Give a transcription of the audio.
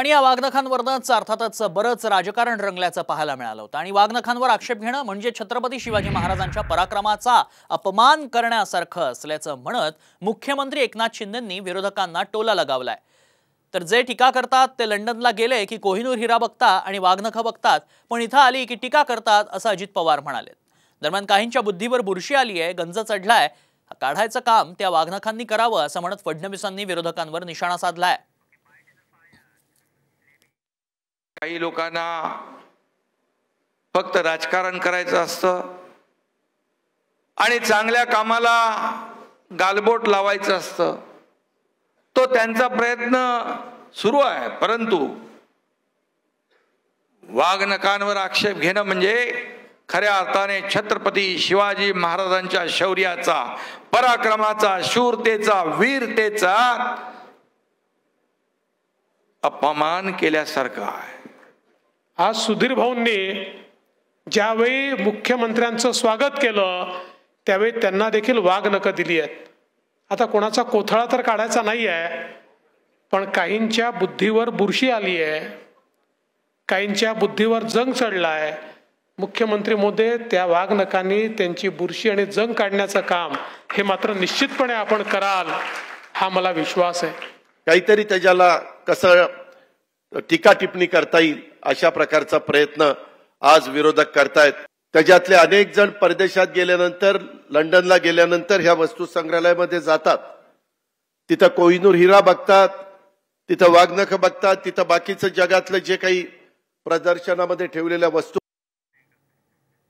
आणि या वाघनखांवरच अर्थातच बरंच राजकारण रंगल्याचं पाहायला मिळालं होतं। आणि वाघनखांवर आक्षेप घेणं म्हणजे छत्रपती शिवाजी महाराजांच्या पराक्रमाचा अपमान करण्यासारखं असल्याचं म्हणत मुख्यमंत्री एकनाथ शिंदेंनी विरोधकांना टोला लगावलाय। तर जे टीका करतात ते लंडनला गेले की कोहिनूर हिरा बघता आणि वाघनखं बघतात, पण इथं आली की टीका करतात असं अजित पवार म्हणाले। दरम्यान काहींच्या बुद्धीवर बुरशी आली आहे, गंज चढलाय, काढायचं काम त्या वाघनखांनी करावं असं म्हणत फडणवीसांनी विरोधकांवर निशाणा साधलाय। काही लोकांना फक्त राजकारण करायचं असतं आणि चांगल्या कामाला गालबोट लावायचं असतं, तो त्यांचा प्रयत्न सुरू आहे। परंतु वाघनखांवर आक्षेप घेणं म्हणजे खऱ्या अर्थाने छत्रपती शिवाजी महाराजांच्या शौर्याचा, पराक्रमाचा, शूरतेचा, वीरतेचा अपमान केल्यासारखं आहे। आज सुधीर भाऊंनी ज्यावेळी मुख्यमंत्र्यांचं स्वागत केलं त्यावेळी त्यांना देखील वाघनखं दिली आहेत। आता कोणाचा कोथळा तर काढायचा नाही आहे, पण काहींच्या बुद्धीवर बुरशी आली आहे, काहींच्या बुद्धीवर जंग चढलाय। मुख्यमंत्री महोदय, त्या वाघनखांनी त्यांची बुरशी आणि जंग काढण्याचं काम हे मात्र निश्चितपणे आपण कराल हा मला विश्वास आहे। काहीतरी त्याच्याला कसं टीका टिप्पणी करता येईल अशा प्रकारचा प्रयत्न आज विरोधक करतायत। त्याच्यातले अनेक जण परदेशात गेल्यानंतर, लंडनला गेल्यानंतर ह्या वस्तू संग्रहालयामध्ये जातात, तिथं कोहिनूर हिरा बघतात, तिथं वाघनखं बघतात, तिथं बाकीचं जगातलं जे काही प्रदर्शनामध्ये ठेवलेल्या वस्तू